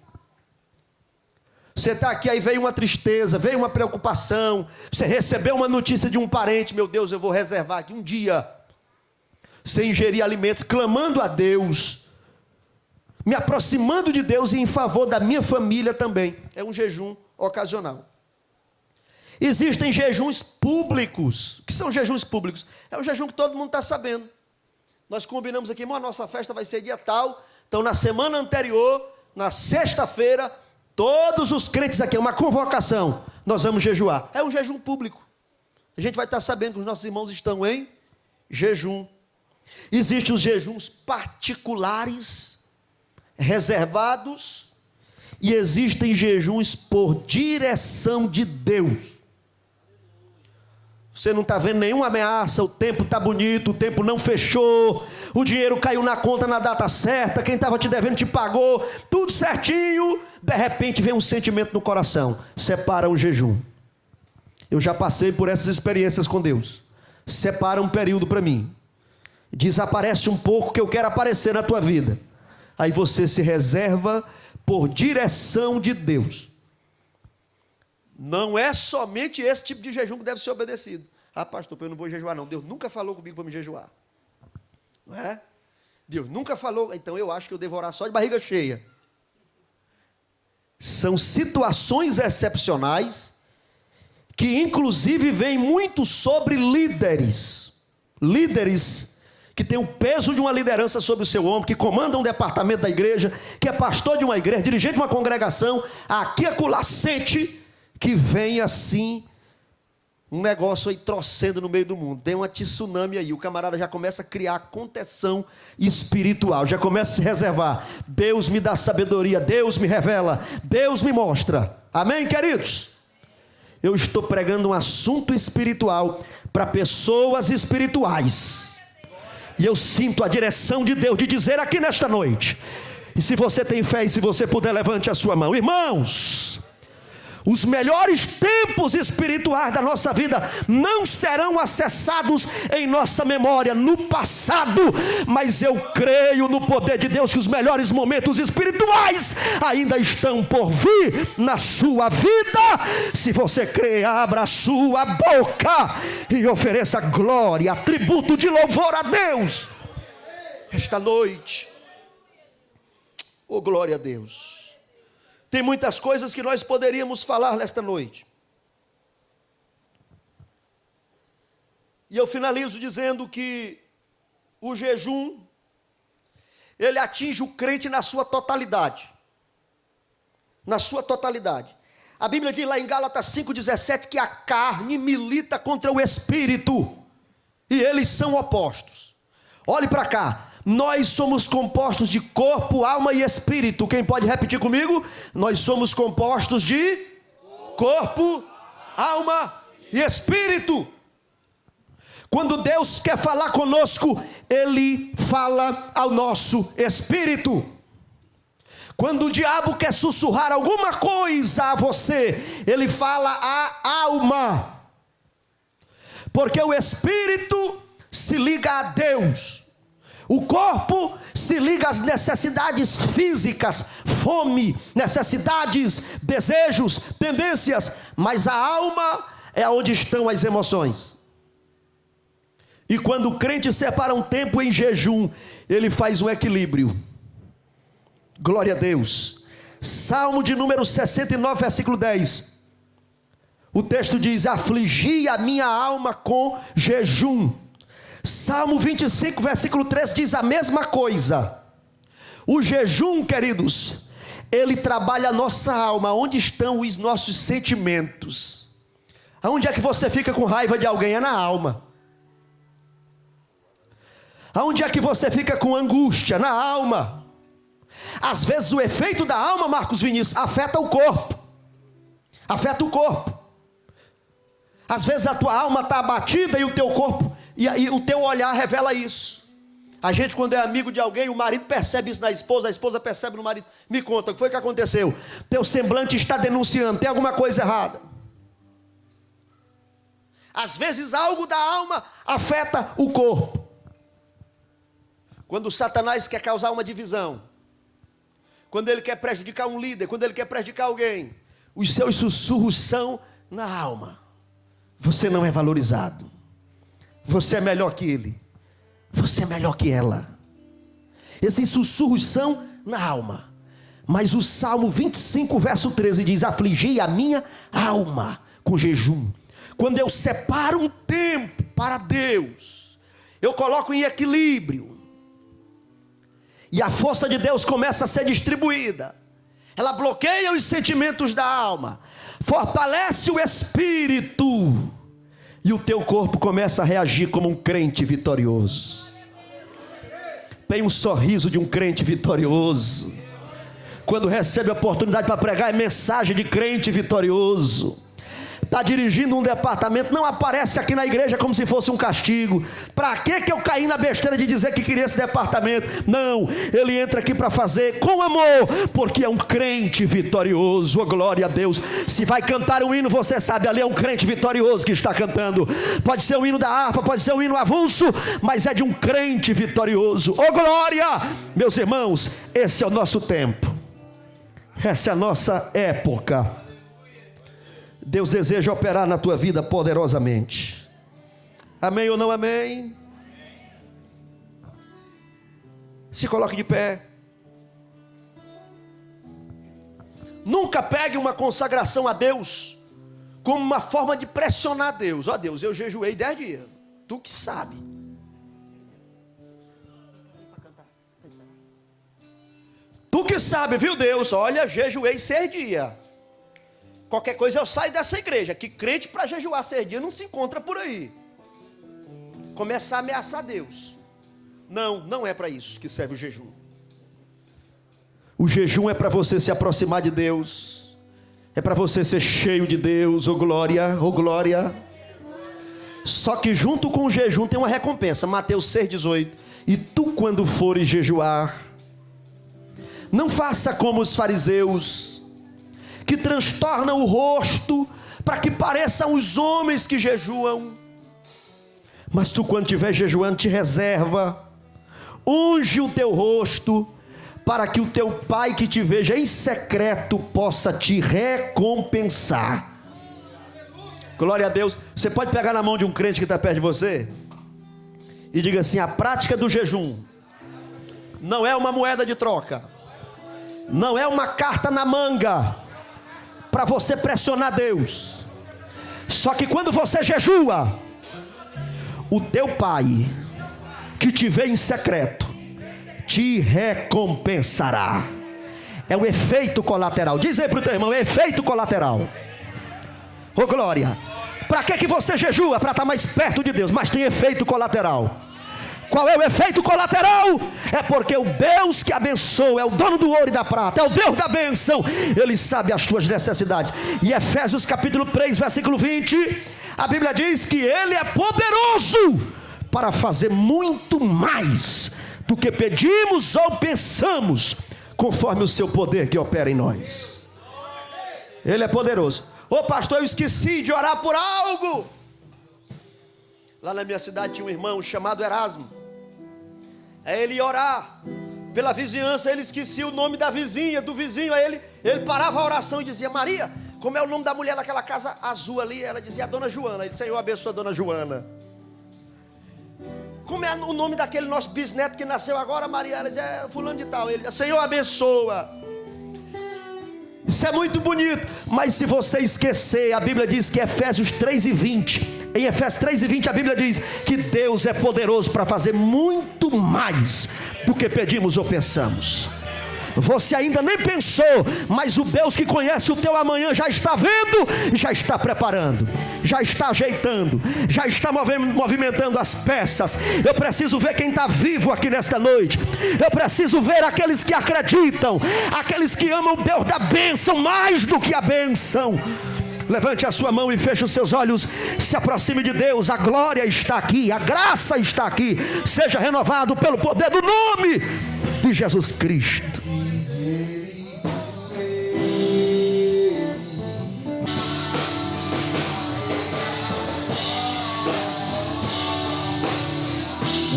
Você está aqui, aí veio uma tristeza, veio uma preocupação, você recebeu uma notícia de um parente, meu Deus, eu vou reservar aqui um dia, sem ingerir alimentos, clamando a Deus, me aproximando de Deus e em favor da minha família também. É um jejum ocasional. Existem jejuns públicos. O que são jejuns públicos? É o jejum que todo mundo está sabendo. Nós combinamos aqui, a nossa festa vai ser dia tal, então na semana anterior, na sexta-feira, todos os crentes aqui, é uma convocação, nós vamos jejuar. É um jejum público. A gente vai estar sabendo que os nossos irmãos estão em jejum. Existem os jejuns particulares, reservados, e existem jejuns por direção de Deus. Você não está vendo nenhuma ameaça, o tempo está bonito, o tempo não fechou, o dinheiro caiu na conta na data certa, quem estava te devendo te pagou, tudo certinho, de repente vem um sentimento no coração, separa um jejum. Eu já passei por essas experiências com Deus. Separa um período para mim, diz, aparece um pouco que eu quero aparecer na tua vida. Aí você se reserva por direção de Deus. Não é somente esse tipo de jejum que deve ser obedecido. Ah, pastor, eu não vou jejuar não. Deus nunca falou comigo para me jejuar. Não é? Deus nunca falou, então eu acho que eu devo orar só de barriga cheia. São situações excepcionais que inclusive vêm muito sobre líderes. Líderes que tem o peso de uma liderança sobre o seu ombro, que comanda um departamento da igreja, que é pastor de uma igreja, dirigente de uma congregação, aqui acolá sente que vem assim, um negócio aí trocendo no meio do mundo, tem uma tsunami aí, o camarada já começa a criar contenção espiritual, já começa a se reservar, Deus me dá sabedoria, Deus me revela, Deus me mostra, amém, queridos? Eu estou pregando um assunto espiritual para pessoas espirituais, e eu sinto a direção de Deus de dizer aqui nesta noite, e se você tem fé e se você puder, levante a sua mão. Irmãos, os melhores tempos espirituais da nossa vida não serão acessados em nossa memória no passado, mas eu creio no poder de Deus que os melhores momentos espirituais ainda estão por vir na sua vida. Se você crê, abra a sua boca e ofereça glória, tributo de louvor a Deus esta noite. Oh, glória a Deus. Tem muitas coisas que nós poderíamos falar nesta noite. E eu finalizo dizendo que o jejum, ele atinge o crente na sua totalidade. Na sua totalidade. A Bíblia diz lá em Gálatas 5,17 que a carne milita contra o espírito. E eles são opostos. Olhe para cá. Nós somos compostos de corpo, alma e espírito. Quem pode repetir comigo? Nós somos compostos de corpo, alma e espírito. Quando Deus quer falar conosco, Ele fala ao nosso espírito. Quando o diabo quer sussurrar alguma coisa a você, ele fala à alma. Porque o espírito se liga a Deus. O corpo se liga às necessidades físicas, fome, necessidades, desejos, tendências. Mas a alma é onde estão as emoções. E quando o crente separa um tempo em jejum, ele faz um equilíbrio. Glória a Deus. Salmo de número 69, versículo 10. O texto diz: afligi a minha alma com jejum. Salmo 25, versículo 3 diz a mesma coisa. O jejum, queridos, ele trabalha a nossa alma. Onde estão os nossos sentimentos? Aonde é que você fica com raiva de alguém? É na alma. Aonde é que você fica com angústia? Na alma. Às vezes o efeito da alma, Marcos Vinícius, afeta o corpo. Afeta o corpo. Às vezes a tua alma está abatida e o teu corpo, e o teu olhar revela isso. A gente, quando é amigo de alguém, o marido percebe isso na esposa, a esposa percebe no marido. Me conta, o que foi que aconteceu? Teu semblante está denunciando, tem alguma coisa errada. Às vezes algo da alma afeta o corpo. Quando Satanás quer causar uma divisão, quando ele quer prejudicar um líder, quando ele quer prejudicar alguém, os seus sussurros são na alma. Você não é valorizado. Você é melhor que ele. Você é melhor que ela. Esses sussurros são na alma. Mas o Salmo 25, verso 13 diz: afligi a minha alma com jejum. Quando eu separo um tempo para Deus, eu coloco em equilíbrio. E a força de Deus começa a ser distribuída. Ela bloqueia os sentimentos da alma, fortalece o espírito, e o teu corpo começa a reagir como um crente vitorioso. Tem um sorriso de um crente vitorioso. Quando recebe a oportunidade para pregar, é mensagem de crente vitorioso. Está dirigindo um departamento, não aparece aqui na igreja como se fosse um castigo. Para que eu caí na besteira de dizer que queria esse departamento? Não, ele entra aqui para fazer com amor, porque é um crente vitorioso. Oh, glória a Deus. Se vai cantar um hino, você sabe, ali é um crente vitorioso que está cantando. Pode ser um hino da harpa, pode ser um hino avulso, mas é de um crente vitorioso. Oh, glória! Meus irmãos, esse é o nosso tempo, essa é a nossa época. Deus deseja operar na tua vida poderosamente. Amém ou não amém? Se coloque de pé. Nunca pegue uma consagração a Deus como uma forma de pressionar Deus. Ó Deus, eu jejuei 10 dias. Tu que sabe. Tu que sabe, viu Deus? Olha, jejuei 6 dias. Qualquer coisa eu saio dessa igreja, que crente para jejuar 6 dias não se encontra por aí. Começar a ameaçar Deus. Não, não é para isso que serve o jejum. O jejum é para você se aproximar de Deus. É para você ser cheio de Deus, oh glória, oh glória. Só que junto com o jejum tem uma recompensa, Mateus 6,18. E tu quando fores jejuar, não faça como os fariseus, que transtornam o rosto, para que pareçam os homens que jejuam. Mas tu quando estiver jejuando, te reserva, unge o teu rosto, para que o teu pai que te veja em secreto, possa te recompensar. Glória a Deus. Você pode pegar na mão de um crente que está perto de você, e diga assim: a prática do jejum não é uma moeda de troca, não é uma carta na manga, para você pressionar Deus. Só que quando você jejua, o teu pai que te vê em secreto te recompensará. É o efeito colateral. Diz aí para o teu irmão: é efeito colateral. Ô glória. Para que você jejua? Para estar mais perto de Deus. Mas tem efeito colateral. Qual é o efeito colateral? É porque o Deus que abençoa é o dono do ouro e da prata, é o Deus da bênção. Ele sabe as tuas necessidades. E Efésios capítulo 3, versículo 20, a Bíblia diz que Ele é poderoso para fazer muito mais do que pedimos ou pensamos, conforme o seu poder que opera em nós. Ele é poderoso. Ô pastor, eu esqueci de orar por algo. Lá na minha cidade tinha um irmão chamado Erasmo. Aí ele ia orar pela vizinhança, ele esquecia o nome da vizinha, do vizinho. Aí ele parava a oração e dizia: Maria, como é o nome da mulher naquela casa azul ali? Ela dizia: a dona Joana. Ele: Senhor, abençoa a dona Joana. Como é o nome daquele nosso bisneto que nasceu agora, Maria? Ela dizia: é fulano de tal. Ele: Senhor, abençoa. Isso é muito bonito, mas se você esquecer, a Bíblia diz que Efésios 3:20, em Efésios 3:20 a Bíblia diz que Deus é poderoso para fazer muito mais do que pedimos ou pensamos. Você ainda nem pensou, mas o Deus que conhece o teu amanhã já está vendo, já está preparando, já está ajeitando, já está movimentando as peças. Eu preciso ver quem está vivo aqui nesta noite. Eu preciso ver aqueles que acreditam, aqueles que amam o Deus da bênção mais do que a bênção. Levante a sua mão e feche os seus olhos. Se aproxime de Deus. A glória está aqui, a graça está aqui. Seja renovado pelo poder do nome de Jesus Cristo.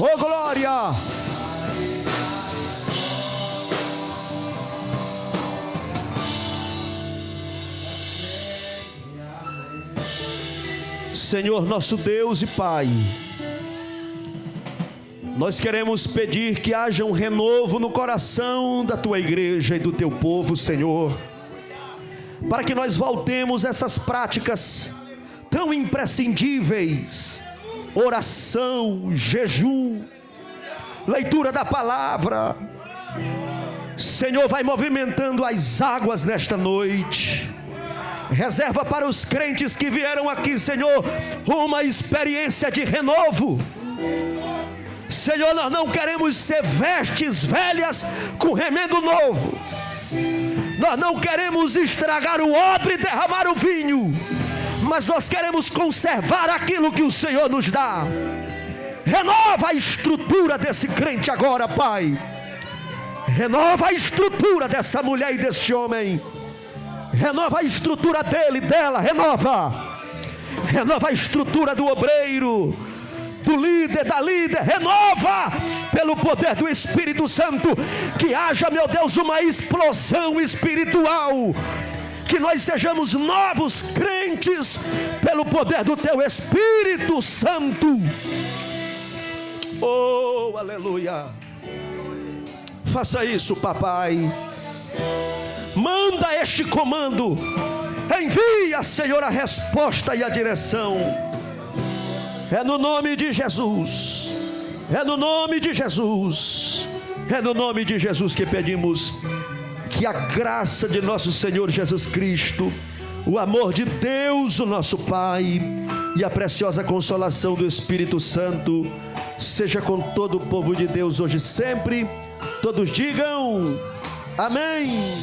Oh glória! Senhor nosso Deus e Pai, nós queremos pedir que haja um renovo no coração da Tua igreja e do Teu povo, Senhor, para que nós voltemos a essas práticas tão imprescindíveis: oração, jejum, leitura da palavra. Senhor, vai movimentando as águas nesta noite. Reserva para os crentes que vieram aqui, Senhor, uma experiência de renovo. Senhor, nós não queremos ser vestes velhas com remendo novo. Nós não queremos estragar o odre e derramar o vinho, mas nós queremos conservar aquilo que o Senhor nos dá. Renova a estrutura desse crente agora, Pai. Renova a estrutura dessa mulher e desse homem. Renova a estrutura dele, dela, renova a estrutura do obreiro, do líder, da líder, renova pelo poder do Espírito Santo. Que haja, meu Deus, uma explosão espiritual, que nós sejamos novos crentes pelo poder do Teu Espírito Santo. Oh, aleluia. Faça isso, papai. Manda este comando. Envia, Senhor, a resposta e a direção. É no nome de Jesus. É no nome de Jesus. É no nome de Jesus que pedimos. Que a graça de nosso Senhor Jesus Cristo, o amor de Deus, o nosso Pai, e a preciosa consolação do Espírito Santo seja com todo o povo de Deus hoje e sempre. Todos digam amém.